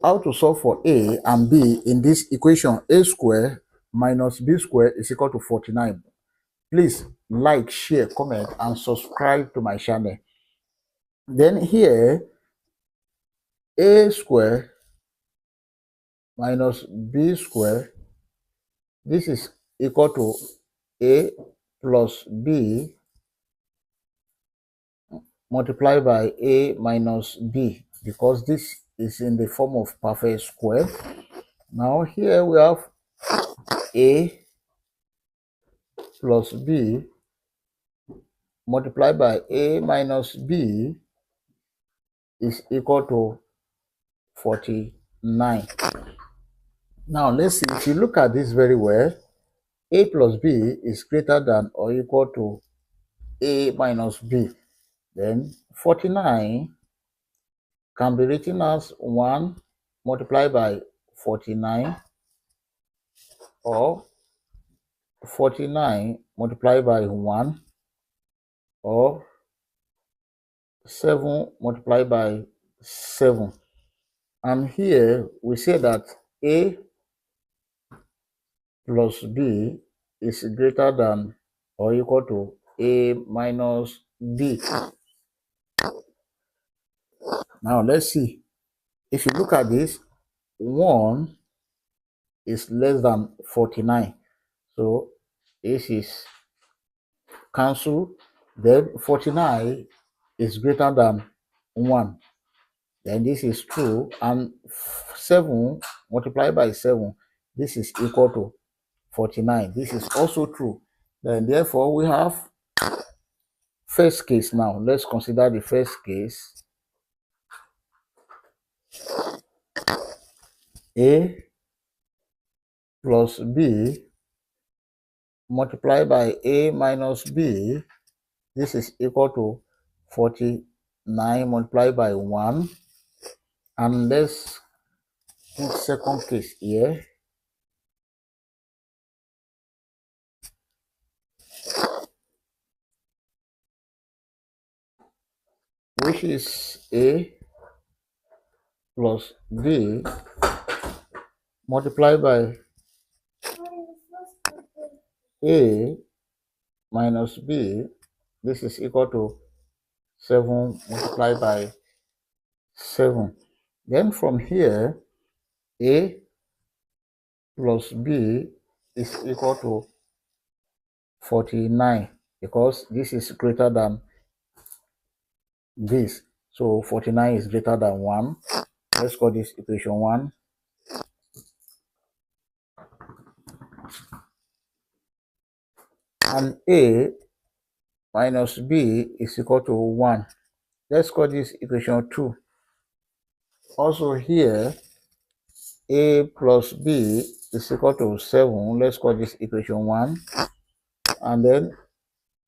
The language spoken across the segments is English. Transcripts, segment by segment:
how to solve for a and b in this equation. A square minus b square is equal to 49. Please like, share, comment, and subscribe to my channel. Then here, a square minus b square, this is equal to a plus b multiplied by a minus b, because this is in the form of perfect square. Now here we have a plus b multiplied by a minus b is equal to 49. Now let's see, if you look at this very well, a plus b is greater than or equal to a minus b. Then 49 can be written as 1 multiplied by 49, or 49 multiplied by 1, or 7 multiplied by 7. And here we say that a plus b is greater than or equal to a minus b. Now let's see. If you look at this, 1 is less than 49. So this is cancelled. Then 49 is greater than 1. Then this is true. And 7 multiplied by 7, this is equal to 49. This is also true. Then therefore we have first case. Now let's consider the first case. A plus b multiplied by a minus b, this is equal to 49 multiplied by 1. And let's put second case here. Which is a plus b multiplied by a minus b, this is equal to 7 multiplied by 7. Then from here, a plus b is equal to 49, because this is greater than this. So 49 is greater than 1. Let's call this equation 1. And a minus b is equal to 1. Let's call this equation 2. Also here, a plus b is equal to 7. Let's call this equation 1. And then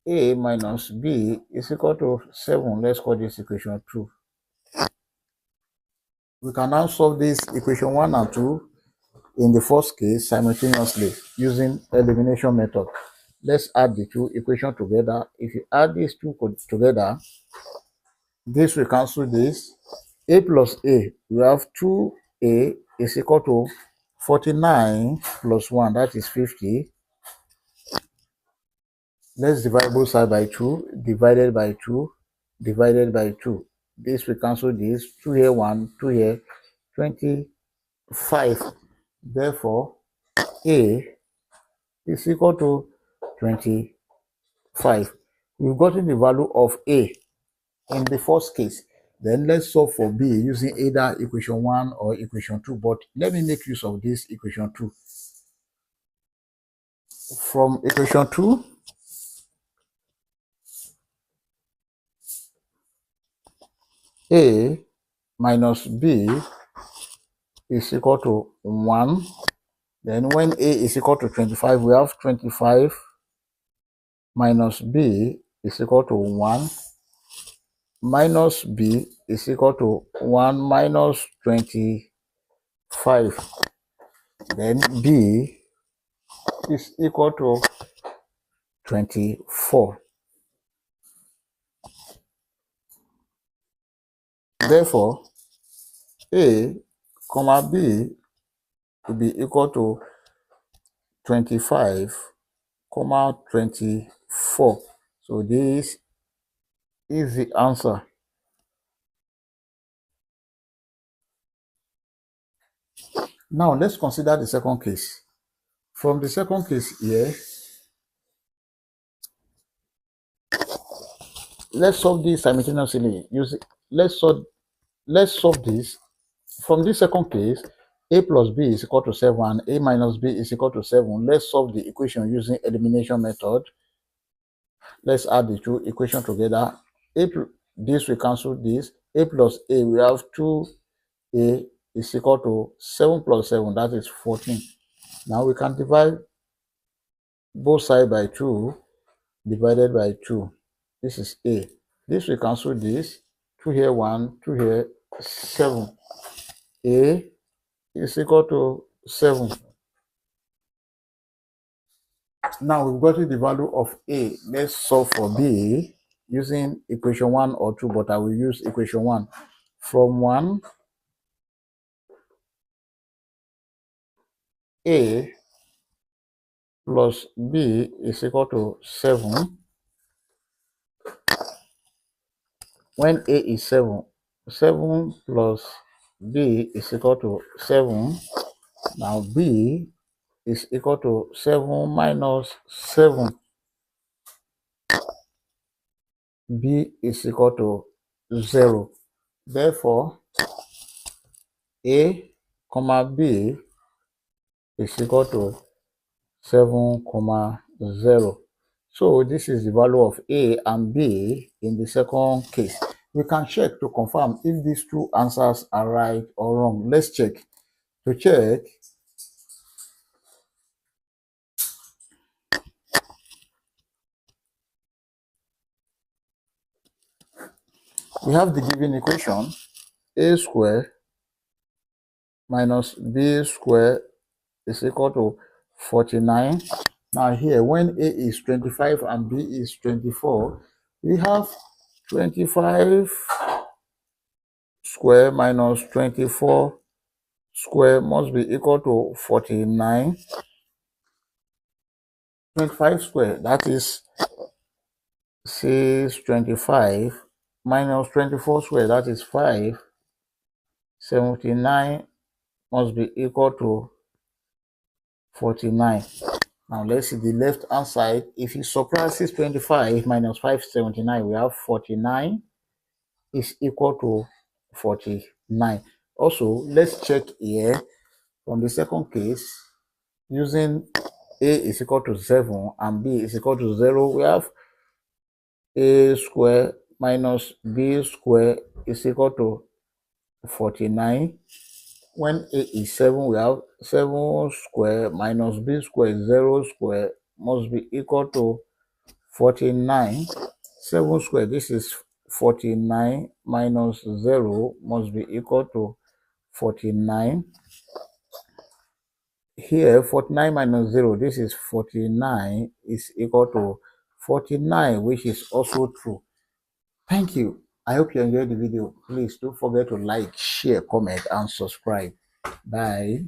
a minus b is equal to 7. Let's call this equation 2. We can now solve this equation 1 and 2 in the first case simultaneously using elimination method. Let's add the two equations together. If you add these two together, this will cancel this. A plus a, we have 2a is equal to 49 plus 1, that is 50. Let's divide both sides by 2, divided by 2, divided by 2. This will cancel this. 2 here, 1, 2 here, 25. Therefore, a is equal to 25. We've gotten the value of a in the first case. Then let's solve for b using either equation 1 or equation 2. But let me make use of this equation 2. From equation 2, a minus b is equal to 1. Then when a is equal to 25, we have 25 minus b is equal to 1. Minus b is equal to 1 minus 25. Then b is equal to 24. Therefore, a comma b will be equal to 25, comma 24. So this is the answer. Now let's consider the second case. From the second case here, let's solve this simultaneously. Let's solve this. From this second case, a plus b is equal to 7 and a minus b is equal to 7. Let's solve the equation using elimination method. Let's add the two equations together. This will cancel this. A plus a, we have 2a is equal to 7 plus 7, that is 14. Now we can divide both sides by 2, divided by 2. This is a. This will cancel this. 2 here, 1, 2 here, 7. A is equal to 7. Now we've got the value of a. Let's solve for b using equation 1 or 2, but I will use equation 1. From 1, a plus b is equal to 7. When a is 7, 7 plus b is equal to 7. Now b is equal to 7 minus 7. B is equal to 0. Therefore, a comma b is equal to 7 comma 0. So this is the value of a and b in the second case. We can check to confirm if these two answers are right or wrong. Let's check. To check, we have the given equation: a squared minus b squared is equal to 49. Now here, when a is 25 and b is 24, we have 25 square minus 24 square must be equal to 49. 25 square, that is 625, minus 24 square, that is 5. 79 must be equal to 49. Now let's see the left hand side. If you subtract 625 minus 579, we have 49 is equal to 49. Also, let's check here from the second case using a is equal to 7 and b is equal to 0. We have a square minus b square is equal to 49. When a is 7, we have 7 square minus b square, 0 square must be equal to 49. 7 square, this is 49 minus 0 must be equal to 49. Here, 49 minus 0, this is 49 is equal to 49, which is also true. Thank you. I hope you enjoyed the video. Please don't forget to like, share, comment, and subscribe. Bye.